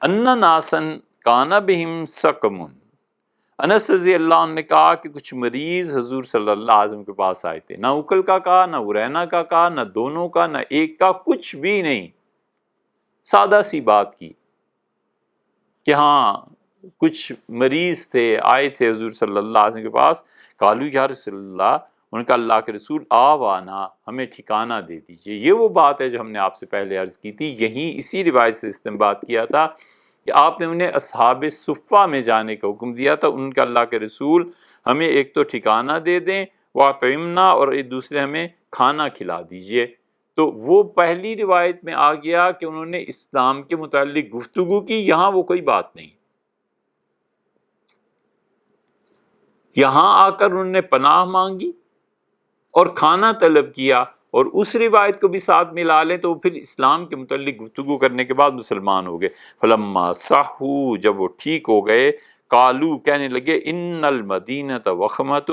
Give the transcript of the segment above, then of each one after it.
ان ناسن کان بہم سقم، انس رضی اللہ عنہ نے کہا کہ کچھ مریض حضور صلی اللہ علیہ وسلم کے پاس آئے تھے، نہ اکل کا کہا، نہ ارینا کا کہا، نہ دونوں کا، نہ ایک کا، کچھ بھی نہیں، سادہ سی بات کی کہ ہاں کچھ مریض تھے، آئے تھے حضور صلی اللہ علیہ وسلم کے پاس، قالو یا رسول اللہ، ان کا اللہ کے رسول آوانا، ہمیں ٹھکانہ دے دیجئے۔ یہ وہ بات ہے جو ہم نے آپ سے پہلے عرض کی تھی، یہی اسی روایت سے استنباط کیا تھا کہ آپ نے انہیں اصحاب صفہ میں جانے کا حکم دیا تھا، ان کا اللہ کے رسول ہمیں ایک تو ٹھکانہ دے دیں، وَأَطْعِمْنَا، اور ایک دوسرے ہمیں کھانا کھلا دیجئے۔ تو وہ پہلی روایت میں آ گیا کہ انہوں نے اسلام کے متعلق گفتگو کی، یہاں وہ کوئی بات نہیں، یہاں آ کر انہوں نے پناہ مانگی اور کھانا طلب کیا، اور اس روایت کو بھی ساتھ ملا لیں تو وہ پھر اسلام کے متعلق گفتگو کرنے کے بعد مسلمان ہو گئے۔ فلما صحوا، جب وہ ٹھیک ہو گئے، قالو، کہنے لگے، ان المدینۃ وخمۃ،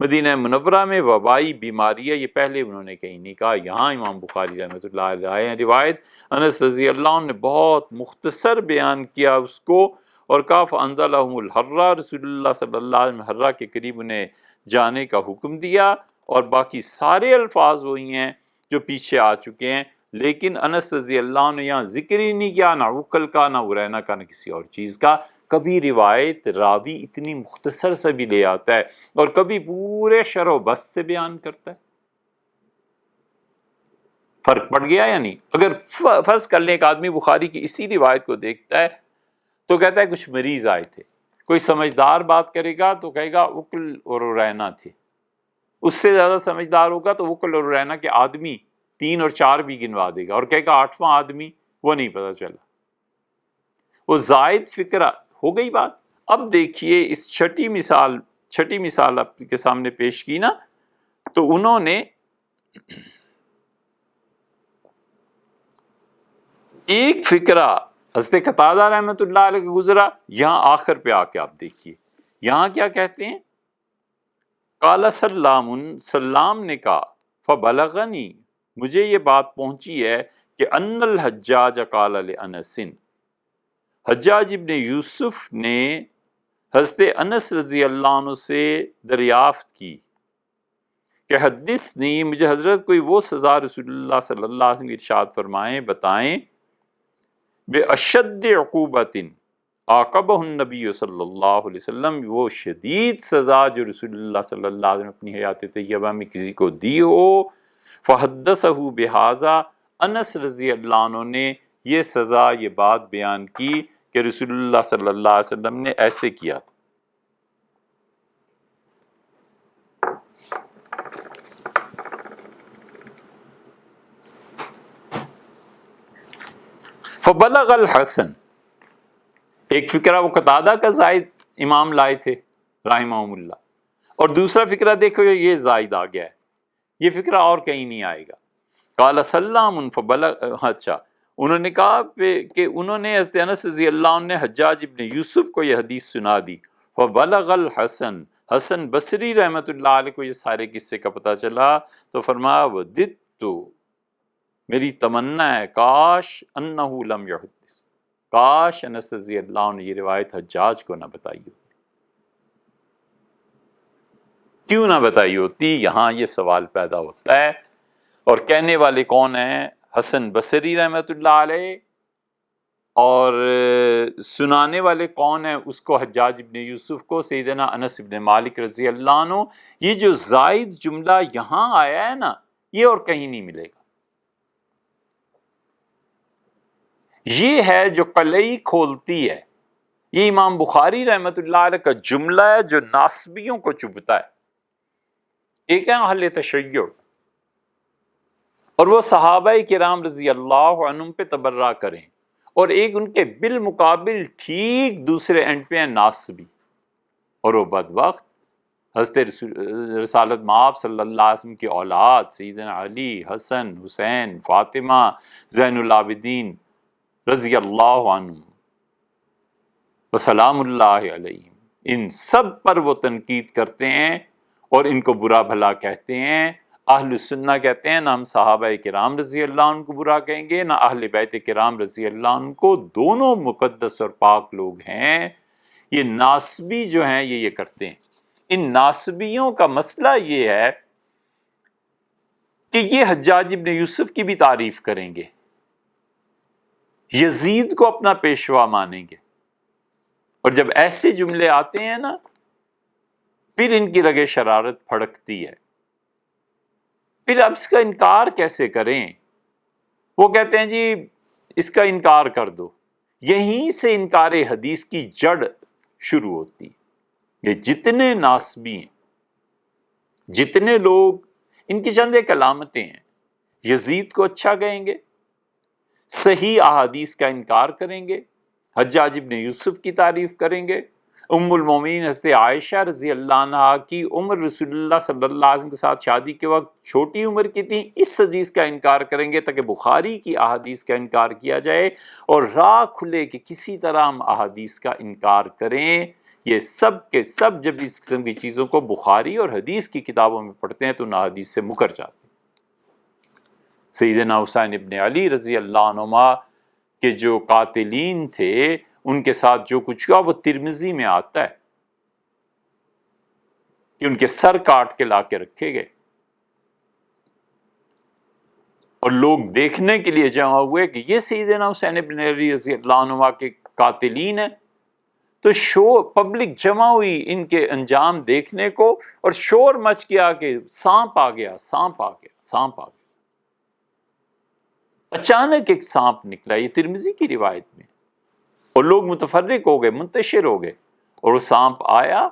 مدینہ منورہ میں وبائی بیماری ہے۔ یہ پہلے انہوں نے کہیں نہیں کہا، یہاں امام بخاری رحمۃ اللہ علیہ آئے ہیں روایت، انس رضی اللہ عنہ نے بہت مختصر بیان کیا اس کو، اور کہا فانزلہم الحرہ، رسول اللہ صلی اللہ علیہ وسلم حرہ کے قریب انہیں جانے کا حکم دیا، اور باقی سارے الفاظ وہی ہیں جو پیچھے آ چکے ہیں، لیکن انس رضی اللہ عنہ نے یہاں ذکر ہی نہیں کیا، نہ عقل کا، نہ ارینا کا، نہ کسی اور چیز کا۔ کبھی روایت راوی اتنی مختصر سے بھی لے آتا ہے، اور کبھی پورے شرح و بسط سے بیان کرتا ہے۔ فرق پڑ گیا یا نہیں؟ اگر فرض کر لیں ایک آدمی بخاری کی اسی روایت کو دیکھتا ہے تو کہتا ہے کچھ مریض آئے تھے، کوئی سمجھدار بات کرے گا تو کہے گا عقل اور ارینا تھے، اس سے زیادہ سمجھدار ہوگا تو عقل اور ارینا کے آدمی 3 اور 4 بھی گنوا دے گا، اور کہے گا 8واں آدمی وہ نہیں پتہ چلا، وہ زائد فکرہ ہو گئی بات۔ اب دیکھیے اس چھٹی مثال آپ کے سامنے پیش کی نا، تو انہوں نے ایک فکرہ حضرت قتادہ رحمۃ اللہ علیہ کا گزرا، یہاں آخر پہ آ کے آپ دیکھیے یہاں کیا کہتے ہیں، قال سلام، سلام نے کہا، فبلغنی، مجھے یہ بات پہنچی ہے کہ ان الحجاج قال لانس، حجاج ابن یوسف نے حضرت انس رضی اللہ عنہ سے دریافت کی کہ حدثنی، مجھے حضرت کوئی وہ سزا رسول اللہ صلی اللہ علیہ وسلم کی ارشاد فرمائیں، بتائیں، بے اشد عقوبۃ عاقبہ النبی صلی اللہ علیہ وسلم، وہ شدید سزا جو رسول اللہ صلی اللہ علیہ وسلم اپنی حیات طیبہ میں کسی کو دی ہو۔ فحدثہ بہذا، انس رضی اللہ عنہ نے یہ سزا، یہ بات بیان کی کہ رسول اللہ صلی اللہ علیہ وسلم نے ایسے کیا۔ فبلغ الحسن، ایک فکرہ وہ قتادہ کا زائد امام لائے تھے رحمہم اللہ، اور دوسرا فکرہ دیکھو یہ زائد آ گیا ہے، یہ فکرہ اور کہیں نہیں آئے گا۔ قال سلام فبلغ، اچھا انہوں نے کہا کہ انہوں نے حضرت انس رضی اللہ عنہ نے حجاج ابن یوسف کو یہ حدیث سنا دی، فبلغ الحسن، حسن بصری رحمۃ اللہ علیہ کو یہ سارے قصے کا پتہ چلا، تو فرمایا وددت، میری تمنا ہے، کاش انہ لم یحدث، کاش انس رضی اللہ عنہ نے یہ روایت حجاج کو نہ بتائی ہوتی۔ کیوں نہ بتائی ہوتی؟ یہاں یہ سوال پیدا ہوتا ہے، اور کہنے والے کون ہیں؟ حسن بصری رحمۃ اللہ علیہ، اور سنانے والے کون ہیں اس کو؟ حجاج ابن یوسف کو سیدنا انس ابن مالک رضی اللہ عنہ۔ یہ جو زائد جملہ یہاں آیا ہے نا، یہ اور کہیں نہیں ملے گا، یہ ہے جو قلعی کھولتی ہے، یہ امام بخاری رحمۃ اللہ علیہ کا جملہ ہے جو ناصبیوں کو چبھتا ہے۔ ایک ہے اہل تشیع، اور وہ صحابہ کرام رضی اللہ عنہم پہ تبرہ کریں، اور ایک ان کے بالمقابل ٹھیک دوسرے اینڈ پہ ہیں ناصبی، اور وہ بدبخت حضرت رسالت مآب صلی اللہ علیہ وسلم کی اولاد سیدنا علی، حسن، حسین، فاطمہ، زین العابدین رضی اللہ عنہم وسلام اللہ علیہم، ان سب پر وہ تنقید کرتے ہیں اور ان کو برا بھلا کہتے ہیں، اہل سنہ کہتے ہیں نہ ہم صحابہ کرام رضی اللہ عنہ کو برا کہیں گے، نہ اہل بیت کرام رضی اللہ عنہ کو، دونوں مقدس اور پاک لوگ ہیں۔ یہ ناسبی جو ہیں یہ کرتے ہیں۔ ان ناسبیوں کا مسئلہ یہ ہے کہ یہ حجاج ابن یوسف کی بھی تعریف کریں گے، یزید کو اپنا پیشوا مانیں گے، اور جب ایسے جملے آتے ہیں نا پھر ان کی رگ شرارت پھڑکتی ہے۔ پھر اب اس کا انکار کیسے کریں؟ وہ کہتے ہیں جی اس کا انکار کر دو۔ یہیں سے انکار حدیث کی جڑ شروع ہوتی۔ یہ جتنے ناسبی ہیں، جتنے لوگ، ان کی چند ایک علامتیں ہیں۔ یزید کو اچھا کہیں گے، صحیح احادیث کا انکار کریں گے، حجاج ابن یوسف کی تعریف کریں گے، ام المومنین حضرت عائشہ رضی اللہ عنہا کی عمر رسول اللہ صلی اللہ علیہ وسلم کے ساتھ شادی کے وقت چھوٹی عمر کی تھی، اس حدیث کا انکار کریں گے تاکہ بخاری کی احادیث کا انکار کیا جائے اور راہ کھلے کہ کسی طرح ہم احادیث کا انکار کریں۔ یہ سب کے سب جب اس قسم کی چیزوں کو بخاری اور حدیث کی کتابوں میں پڑھتے ہیں تو ان احادیث سے مکر جاتے ہیں۔ سیدنا حسین ابن علی رضی اللہ عنہما کے جو قاتلین تھے ان کے ساتھ جو کچھ ہوا وہ ترمذی میں آتا ہے کہ ان کے سر کاٹ کے لا کے رکھے گئے اور لوگ دیکھنے کے لیے جمع ہوئے کہ یہ سیدنا حسین ابن علی رضی اللہ عنہ کے قاتلین ہیں۔ تو پبلک جمع ہوئی ان کے انجام دیکھنے کو اور شور مچ گیا کہ سانپ آ گیا، سانپ آ گیا، سانپ آ گیا۔ اچانک ایک سانپ نکلا، یہ ترمذی کی روایت میں، اور لوگ متفرق ہو گئے، منتشر ہو گئے، اور وہ سانپ آیا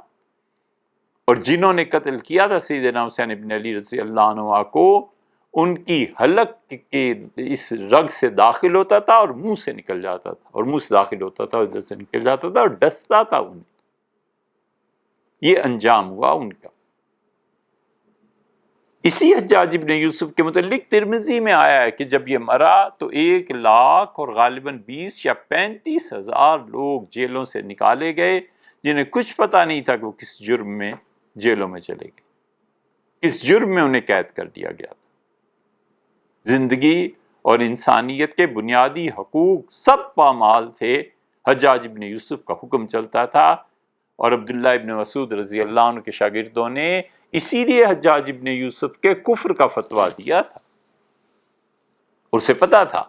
اور جنہوں نے قتل کیا تھا سیدنا حسین ابن علی رضی اللہ عنہ کو، ان کی حلق کے اس رگ سے داخل ہوتا تھا اور منہ سے نکل جاتا تھا، اور منہ سے داخل ہوتا تھا اور ادھر سے نکل جاتا تھا اور ڈستا تھا انہیں۔ یہ انجام ہوا ان کا۔ اسی حجاج ابن یوسف کے متعلق ترمذی میں آیا ہے کہ جب یہ مرا تو 1,00,000 اور غالباً 20 یا 35 ہزار لوگ جیلوں سے نکالے گئے، جنہیں کچھ پتہ نہیں تھا کہ وہ کس جرم میں جیلوں میں چلے گئے، کس جرم میں انہیں قید کر دیا گیا تھا۔ زندگی اور انسانیت کے بنیادی حقوق سب پامال تھے، حجاج ابن یوسف کا حکم چلتا تھا، اور عبداللہ ابن مسعود رضی اللہ عنہ کے شاگردوں نے اسی لیے حجاج ابن یوسف کے کفر کا فتویٰ دیا تھا۔ اسے پتا تھا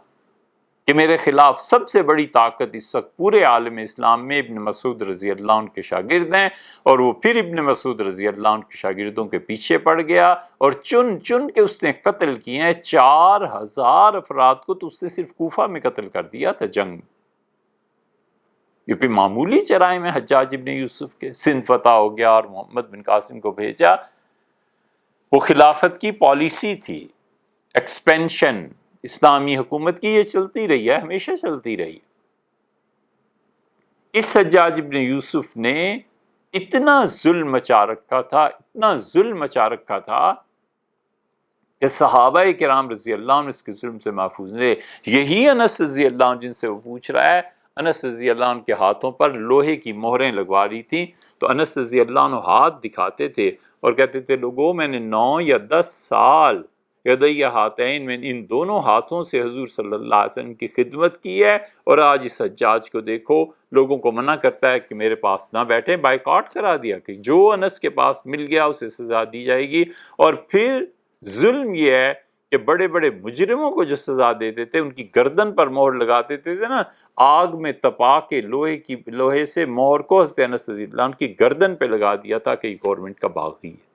کہ میرے خلاف سب سے بڑی طاقت اس وقت پورے عالم اسلام میں ابن مسعود رضی اللہ عنہ کے شاگرد ہیں، اور وہ پھر ابن مسعود رضی اللہ عنہ کے شاگردوں کے پیچھے پڑ گیا اور چن چن کے اس نے قتل کیے ہیں۔ 4,000 افراد کو تو اس نے صرف کوفہ میں قتل کر دیا تھا جنگ میں۔ یہ کوئی معمولی جرائم ہے حجاج ابن یوسف کے۔ سندھ فتح ہو گیا اور محمد بن قاسم کو بھیجا، وہ خلافت کی پالیسی تھی، ایکسپینشن اسلامی حکومت کی، یہ چلتی رہی ہے، ہمیشہ چلتی رہی ہے۔ اس حجاج ابن یوسف نے اتنا ظلم مچا رکھا تھا، اتنا ظلم مچا رکھا تھا کہ صحابہ کرام رضی اللہ عنہ اس کے ظلم سے محفوظ نہیں رہے۔ یہی انس رضی اللہ عنہ جن سے وہ پوچھ رہا ہے، انس رضی اللہ عنہ کے ہاتھوں پر لوہے کی مہریں لگوا رہی تھیں، تو انس رضی اللہ عنہ ہاتھ دکھاتے تھے اور کہتے تھے لوگوں میں نے 9 یا 10 سال یدیہ ہاتین میں ان دونوں ہاتھوں سے حضور صلی اللہ علیہ وسلم کی خدمت کی ہے، اور آج اس حجاج کو دیکھو لوگوں کو منع کرتا ہے کہ میرے پاس نہ بیٹھیں، بائیکاٹ کرا دیا کہ جو انس کے پاس مل گیا اسے سزا دی جائے گی۔ اور پھر ظلم یہ ہے کہ بڑے بڑے مجرموں کو جو سزا دیتے تھے ان کی گردن پر مہر لگاتے تھے نا، آگ میں تپا کے لوہے سے مہر کو حضرت انس رضی اللہ عنہ کی گردن پہ لگا دیا تھا کہ یہ گورنمنٹ کا باغی ہے۔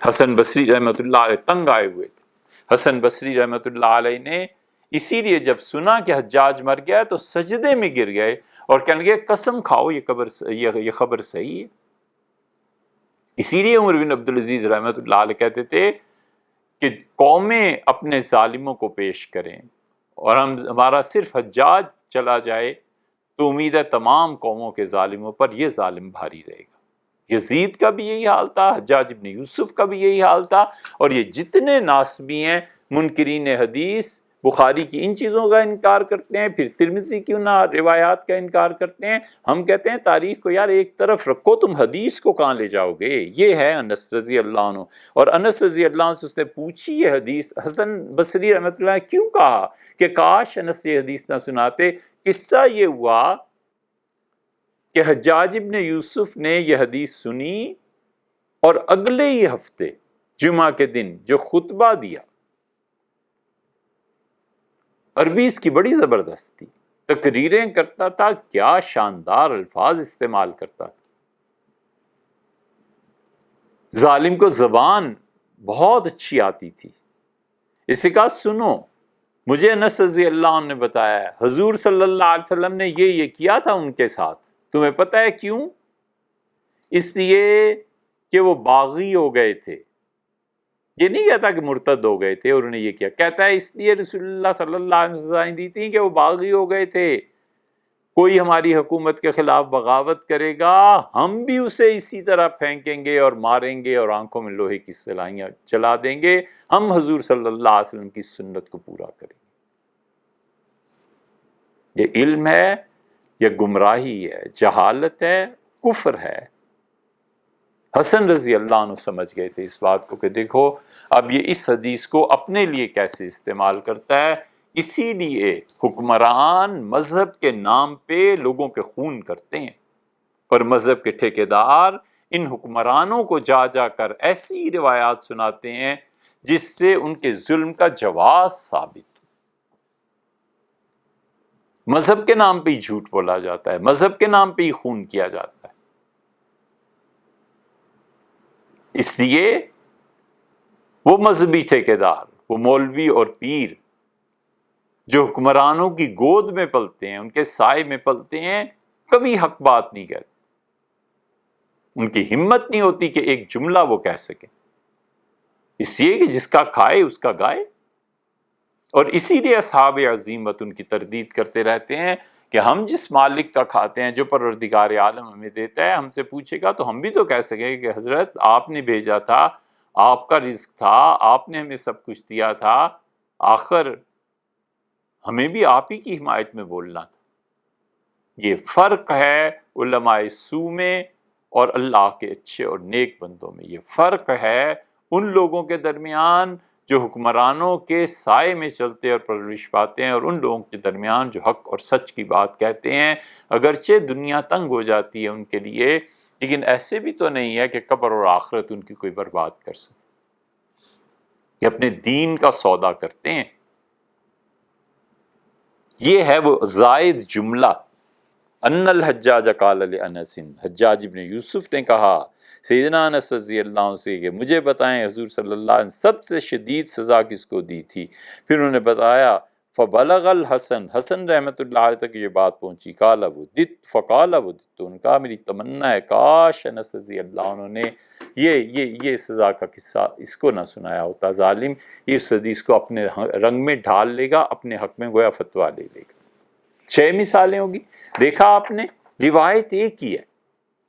حسن بصری رحمۃ اللہ علیہ تنگ آئے ہوئے تھے۔ حسن بصری رحمۃ اللہ علیہ نے اسی لیے جب سنا کہ حجاج مر گیا تو سجدے میں گر گئے اور کہنے لگے قسم کھاؤ یہ خبر صحیح ہے۔ اسی لیے عمر بن عبدالعزیز رحمۃ اللہ علیہ کہتے تھے کہ قومیں اپنے ظالموں کو پیش کریں، اور ہمارا صرف حجاج چلا جائے تو امید ہے تمام قوموں کے ظالموں پر یہ ظالم بھاری رہے گا۔ یزید کا بھی یہی حال تھا، حجاج ابن یوسف کا بھی یہی حال تھا، اور یہ جتنے ناسبی ہیں منکرین حدیث بخاری کی ان چیزوں کا انکار کرتے ہیں، پھر ترمذی کی ان روایات کا انکار کرتے ہیں۔ ہم کہتے ہیں تاریخ کو یار ایک طرف رکھو، تم حدیث کو کہاں لے جاؤ گے؟ یہ ہے انس رضی اللہ عنہ، اور انس رضی اللہ عنہ سے اس نے پوچھی یہ حدیث۔ حسن بصری رحمۃ اللہ نے کیوں کہا کہ کاش انس یہ حدیث نہ سناتے؟ قصہ یہ ہوا کہ حجاج ابن یوسف نے یہ حدیث سنی، اور اگلے ہی ہفتے جمعہ کے دن جو خطبہ دیا، عربی اس کی بڑی زبردست تھی، تقریریں کرتا تھا، کیا شاندار الفاظ استعمال کرتا تھا۔ ظالم کو زبان بہت اچھی آتی تھی۔ اس سے کہا سنو، مجھے انس رضی اللہ عنہ نے بتایا ہے حضور صلی اللہ علیہ وسلم نے یہ کیا تھا ان کے ساتھ، تمہیں پتہ ہے کیوں؟ اس لیے کہ وہ باغی ہو گئے تھے۔ یہ نہیں کہتا کہ مرتد ہو گئے تھے اور انہیں یہ کیا، کہتا ہے اس لیے رسول اللہ صلی اللہ علیہ وسلم سزائیں دی تھیں کہ وہ باغی ہو گئے تھے۔ کوئی ہماری حکومت کے خلاف بغاوت کرے گا، ہم بھی اسے اسی طرح پھینکیں گے اور ماریں گے اور آنکھوں میں لوہے کی سلائیاں چلا دیں گے، ہم حضور صلی اللہ علیہ وسلم کی سنت کو پورا کریں گے۔ یہ علم ہے، یہ گمراہی ہے، جہالت ہے، کفر ہے۔ حسن رضی اللہ عنہ سمجھ گئے تھے اس بات کو کہ دیکھو اب یہ اس حدیث کو اپنے لیے کیسے استعمال کرتا ہے۔ اسی لیے حکمران مذہب کے نام پہ لوگوں کے خون کرتے ہیں، اور مذہب کے ٹھیکیدار ان حکمرانوں کو جا جا کر ایسی روایات سناتے ہیں جس سے ان کے ظلم کا جواز ثابت ہو۔ مذہب کے نام پہ ہی جھوٹ بولا جاتا ہے، مذہب کے نام پہ ہی خون کیا جاتا ہے۔ اس لیے وہ مذہبی ٹھیکیدار، وہ مولوی اور پیر جو حکمرانوں کی گود میں پلتے ہیں، ان کے سائے میں پلتے ہیں، کبھی حق بات نہیں کہتے۔ ان کی ہمت نہیں ہوتی کہ ایک جملہ وہ کہہ سکیں، اس لیے کہ جس کا کھائے اس کا گائے۔ اور اسی لیے اصحاب عزیمت ان کی تردید کرتے رہتے ہیں کہ ہم جس مالک کا کھاتے ہیں، جو پروردگار عالم ہمیں دیتا ہے، ہم سے پوچھے گا تو ہم بھی تو کہہ سکیں کہ حضرت آپ نے بھیجا تھا، آپ کا رزق تھا، آپ نے ہمیں سب کچھ دیا تھا، آخر ہمیں بھی آپ ہی کی حمایت میں بولنا تھا۔ یہ فرق ہے علماء سو میں اور اللہ کے اچھے اور نیک بندوں میں۔ یہ فرق ہے ان لوگوں کے درمیان جو حکمرانوں کے سائے میں چلتے اور پرورش پاتے ہیں، اور ان لوگوں کے درمیان جو حق اور سچ کی بات کہتے ہیں، اگرچہ دنیا تنگ ہو جاتی ہے ان کے لیے، لیکن ایسے بھی تو نہیں ہے کہ قبر اور آخرت ان کی کوئی برباد کر سکے۔ یہ اپنے دین کا سودا کرتے ہیں۔ یہ ہے وہ زائد جملہ، ان الحجاج قال لانس، حجاج ابن یوسف نے کہا سیدنا انس رضی اللہ عنہ سے کہ مجھے بتائیں حضور صلی اللہ علیہ وسلم سب سے شدید سزا کس کو دی تھی؟ پھر انہوں نے بتایا فبلغ الحسن، حسن رحمۃ اللہ علیہ تک یہ بات پہنچی، قال وددت، فقال وددت، تو ان کا میری تمنا ہے کاش انس رضی اللہ عنہ نے یہ سزا کا قصہ اس کو نہ سنایا ہوتا۔ ظالم اس حدیث کو اپنے رنگ میں ڈھال لے گا، اپنے حق میں گویا فتویٰ لے لے گا۔ 6 مثالیں ہوگی۔ دیکھا آپ نے، روایت ایک ہی ہے،